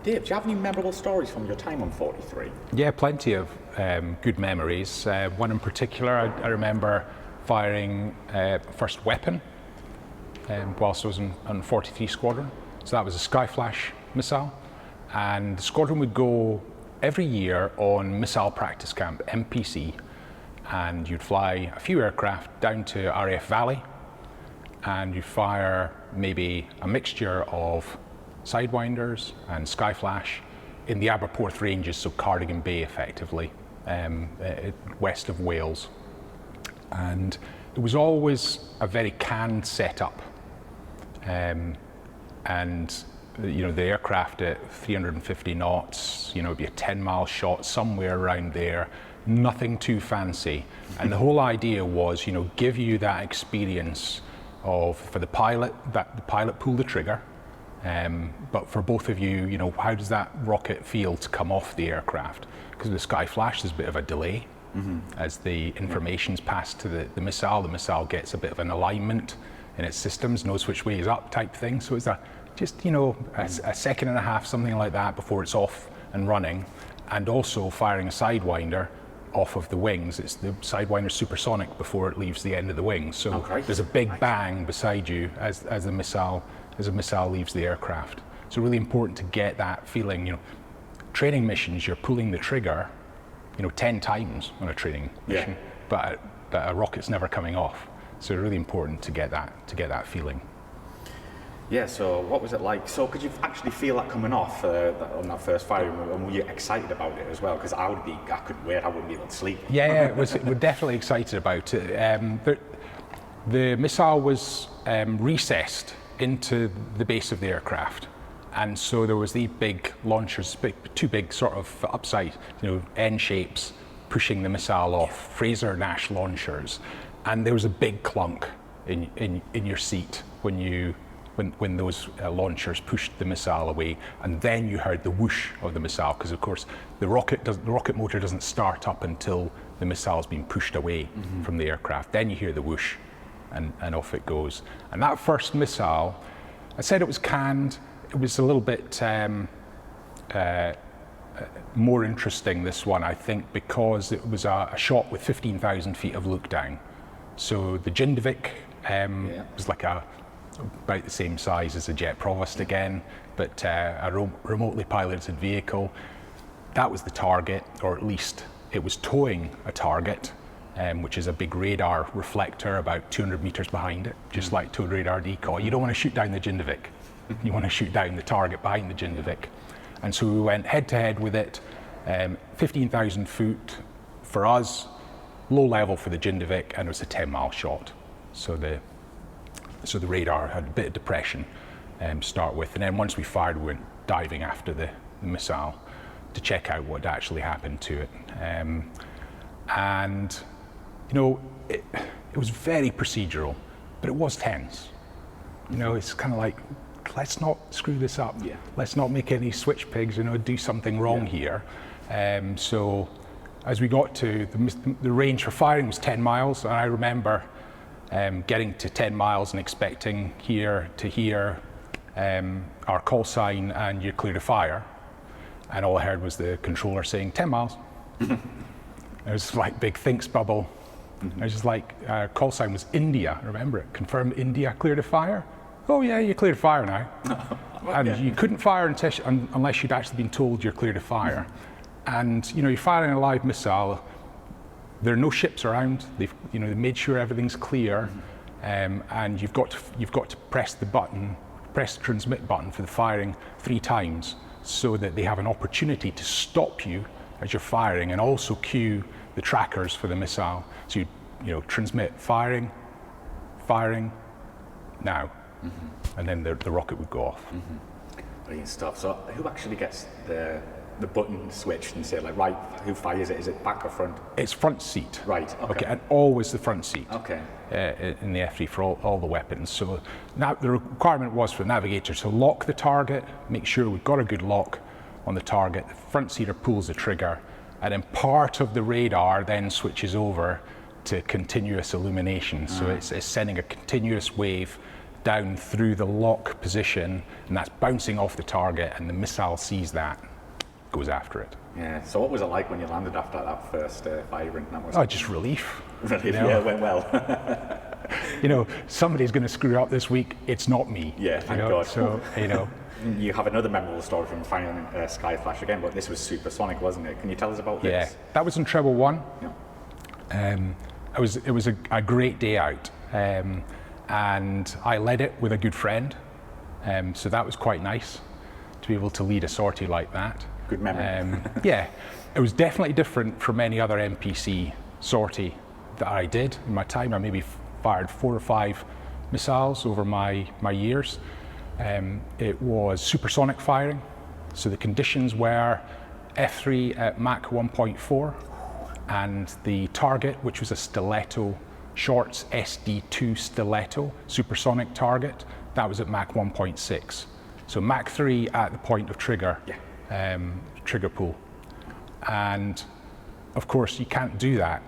Dave, do you have any memorable stories from your time on 43? Yeah, plenty of good memories. One in particular, I remember firing first weapon whilst I was on 43 Squadron. So that was a Skyflash missile. And the squadron would go every year on missile practice camp, MPC, and you'd fly a few aircraft down to RAF Valley, and you'd fire maybe a mixture of Sidewinders and Skyflash in the Aberporth Ranges, so Cardigan Bay effectively, west of Wales. And it was always a very canned setup. And you know, the aircraft at 350 knots, you know, it'd be a 10-mile shot somewhere around there, nothing too fancy. And the whole idea was, you know, give you that experience of, for the pilot, that the pilot pulled the trigger, but for both of you, you know, how does that rocket feel to come off the aircraft? Because with the Skyflash, there's a bit of a delay. As the information's passed to the missile gets a bit of an alignment in its systems, knows which way is up type thing. So it's just, you know, a second and a half, something like that, before it's off and running. And also firing a Sidewinder off of the wings. It's the Sidewinder Supersonic before it leaves the end of the wings. So there's a big bang beside you as a missile leaves the aircraft. So really important to get that feeling. You know, training missions, you're pulling the trigger, you know, 10 times on a training mission, but a rocket's never coming off. So really important to get that feeling. Yeah, so what was it like? So could you actually feel that coming off on that first firing, and were you excited about it as well? Because I couldn't wait, I wouldn't be able to sleep. Yeah, we're definitely excited about it. The missile was recessed into the base of the aircraft. And so there was these big launchers, two big sort of upside, you know, N shapes pushing the missile off, Fraser Nash launchers. And there was a big clunk in your seat when those launchers pushed the missile away, and then you heard the whoosh of the missile, because of course the rocket motor doesn't start up until the missile's been pushed away from the aircraft. Then you hear the whoosh, and off it goes. And that first missile, I said it was canned. It was a little bit more interesting, this one, I think, because it was a shot with 15,000 feet of look down. So the Jindevik was like about the same size as a Jet Provost again, but a remotely piloted vehicle. That was the target, or at least it was towing a target, which is a big radar reflector about 200 meters behind it, just like towed radar decoy. You don't want to shoot down the Jindevik. You want to shoot down the target behind the Jindevik. And so we went head to head with it, 15,000 foot for us, low level for the Jindevik, and it was a 10-mile shot. So the radar had a bit of depression to start with, and then once we fired, we went diving after the missile to check out what actually happened to it. And you know, it was very procedural, but it was tense. You know, it's kind of like, let's not screw this up. Let's not make any switch pigs, you know, do something wrong here. So as we got to the range for firing was 10 miles, and I remember getting to 10 miles and expecting to hear our call sign and you're clear to fire. And all I heard was the controller saying 10 miles. It was like big thinks bubble. I was just like, call sign was India, remember it? Confirm India, clear to fire? Oh yeah, you're clear to fire now. And you couldn't fire unless you'd actually been told you're clear to fire. And you know, you're firing a live missile. There are no ships around. They've made sure everything's clear, and you've got to press the transmit button for the firing 3 times, so that they have an opportunity to stop you as you're firing, and also cue the trackers for the missile. So you know, transmit firing, now, and then the rocket would go off. Brilliant stuff. So who actually gets the button switched and say, like, right, who fires it? Is it back or front? It's front seat. Right, okay. And always the front seat. Okay. In the F3 for all the weapons. So now the requirement was for the navigator to lock the target, make sure we've got a good lock on the target. The front seater pulls the trigger, and then part of the radar then switches over to continuous illumination. So it's sending a continuous wave down through the lock position, and that's bouncing off the target, and the missile sees that, goes after it. Yeah. So what was it like when you landed after that first firing? That was Just relief. relief. You know? Yeah, it went well. Somebody's going to screw up this week. It's not me. Yeah, thank God. So, You have another memorable story from firing Skyflash again, but this was Supersonic, wasn't it? Can you tell us about this? Yeah, that was in Treble 1. Yeah. It was a great day out, and I led it with a good friend, so that was quite nice to be able to lead a sortie like that. Good memory. Yeah, it was definitely different from any other NPC sortie that I did in my time. I maybe fired 4 or 5 missiles over my years. It was supersonic firing, so the conditions were F3 at Mach 1.4, and the target, which was a stiletto, Shorts SD2 stiletto supersonic target, that was at Mach 1.6. So Mach 3 at the point of trigger, trigger pull. And of course, you can't do that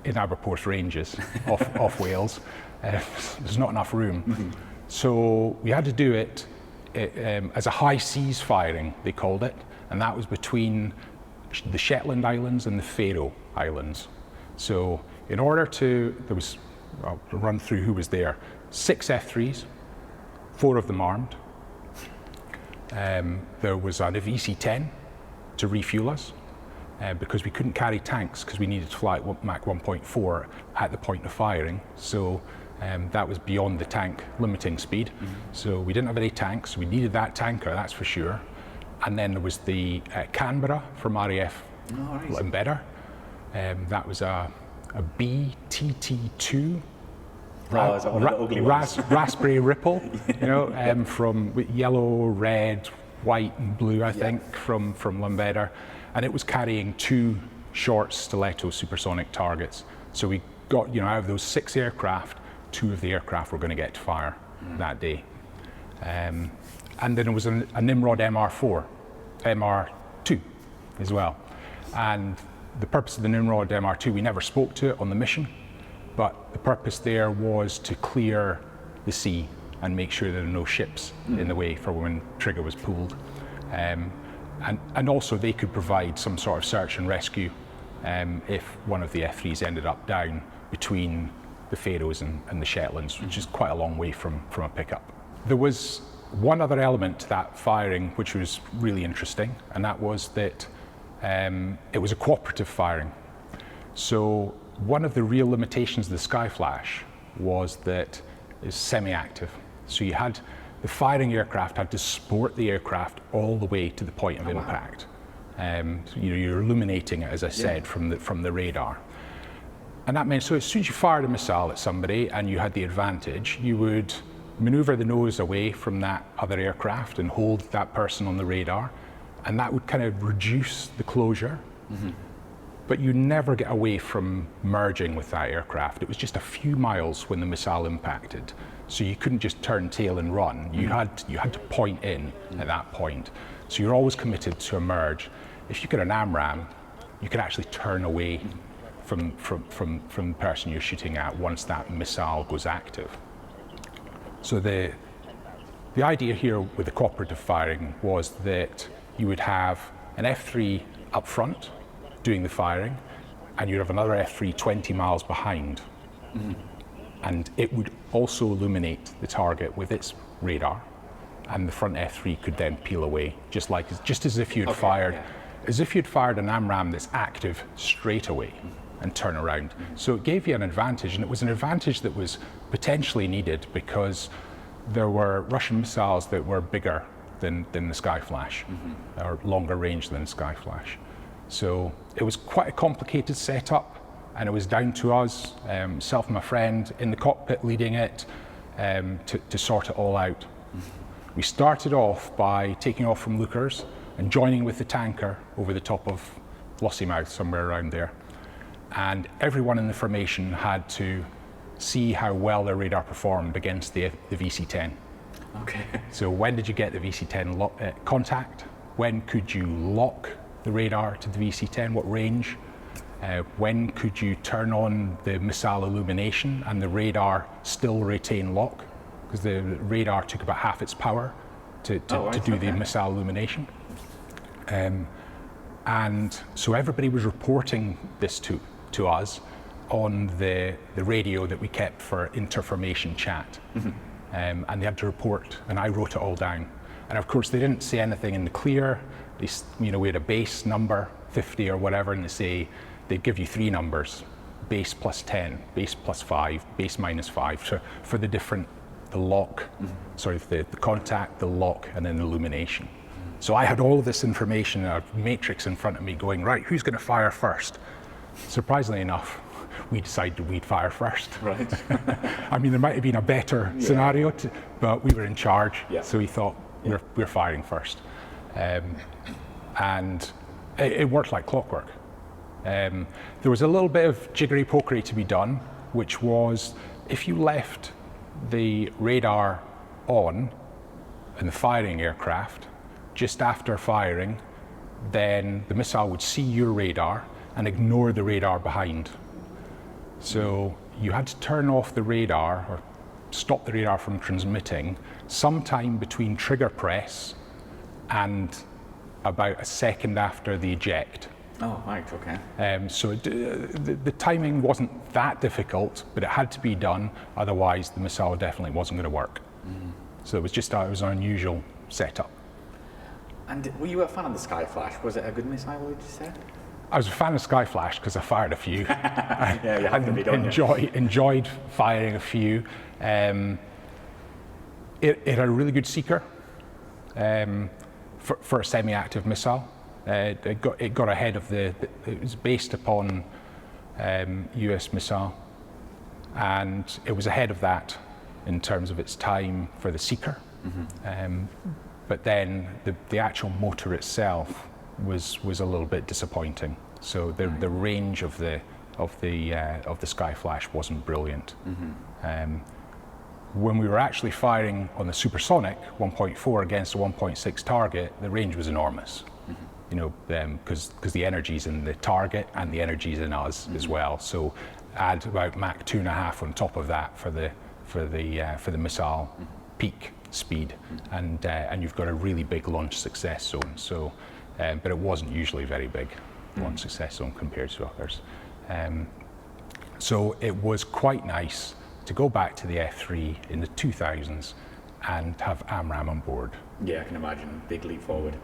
in Aberporth ranges off Wales. There's not enough room. Mm-hmm. So we had to do it as a high seas firing, they called it, and that was between the Shetland Islands and the Faroe Islands. So in order to, I'll run through who was there, 6 F3s, 4 of them armed. There was a VC-10 to refuel us because we couldn't carry tanks because we needed to fly at Mach 1.4 at the point of firing. So that was beyond the tank limiting speed. Mm-hmm. So we didn't have any tanks. We needed that tanker, that's for sure. And then there was the Canberra from RAF Embedder. That was a BTT2 raspberry ripple, from yellow, red, white, and blue, I think, from Embedder, and it was carrying 2 short stiletto supersonic targets. So we got, out of those 6 aircraft, 2 of the aircraft were going to get to fire that day. And then it was a Nimrod MR2 as well. And the purpose of the Nimrod MR2, we never spoke to it on the mission, but the purpose there was to clear the sea and make sure there are no ships in the way for when trigger was pulled. And also they could provide some sort of search and rescue if one of the F3s ended up down between the Faroes and the Shetlands, which is quite a long way from a pickup. There was one other element to that firing which was really interesting, and that was that it was a cooperative firing. So one of the real limitations of the Skyflash was that it's semi-active. So you had the firing aircraft had to support the aircraft all the way to the point of impact. You're illuminating it, as I said, from the radar. And that meant, so as soon as you fired a missile at somebody and you had the advantage, you would maneuver the nose away from that other aircraft and hold that person on the radar, and that would kind of reduce the closure. Mm-hmm. But you never get away from merging with that aircraft. It was just a few miles when the missile impacted, so you couldn't just turn tail and run. You had to point in at that point. So you're always committed to a merge. If you get an AMRAAM, you can actually turn away from the person you're shooting at once that missile goes active. So the idea here with the cooperative firing was that you would have an F3 up front doing the firing, and you'd have another F3 20 miles behind. Mm-hmm. And it would also illuminate the target with its radar, and the front F3 could then peel away, just as if you'd fired an AMRAAM that's active straight away and turn around. Mm-hmm. So it gave you an advantage, and it was an advantage that was potentially needed because there were Russian missiles that were bigger than the Skyflash, or longer range than the Skyflash. So it was quite a complicated setup, and it was down to us, myself and my friend, in the cockpit leading it, to sort it all out. Mm-hmm. We started off by taking off from Lookers and joining with the tanker over the top of Lossiemouth, somewhere around there. And everyone in the formation had to see how well their radar performed against the VC-10. Okay. So when did you get the VC-10 contact? When could you lock the radar to the VC-10? What range? When could you turn on the missile illumination and the radar still retain lock? because the radar took about half its power to do the missile illumination. And so everybody was reporting this to us on the radio that we kept for interformation chat. And they had to report, and I wrote it all down. And of course, they didn't say anything in the clear. We had a base number, 50 or whatever, and they'd give you 3 numbers: base plus 10, base plus 5, base minus 5, so for the lock, the contact, the lock, and then illumination. So I had all of this information, a matrix in front of me going, right, who's going to fire first? Surprisingly enough, we decided we'd fire first. Right. I mean, there might have been a better scenario, but we were in charge, so we thought we're firing first. And it worked like clockwork. There was a little bit of jiggery-pokery to be done, which was if you left the radar on in the firing aircraft, just after firing, then the missile would see your radar and ignore the radar behind. So you had to turn off the radar or stop the radar from transmitting sometime between trigger press and about a second after the eject. Oh, right, okay. So the timing wasn't that difficult, but it had to be done, otherwise the missile definitely wasn't going to work. So it was an unusual setup. And were you a fan of the Skyflash? Was it a good missile, would you say? I was a fan of Skyflash because I fired a few. Yeah, you have to be done. Enjoyed firing a few. It had a really good seeker for a semi-active missile. It got ahead of it was based upon US missile, and it was ahead of that in terms of its time for the seeker. But then the actual motor itself was a little bit disappointing. So the range of the Skyflash wasn't brilliant. When we were actually firing on the Supersonic 1.4 against a 1.6 target, the range was enormous. Because the energy's in the target and the energy's in us as well. So add about Mach 2.5 on top of that for the missile peak speed, and you've got a really big launch success zone. So, but it wasn't usually very big launch success zone compared to others. So it was quite nice to go back to the F3 in the 2000s and have AMRAAM on board. Yeah, I can imagine. Big leap forward.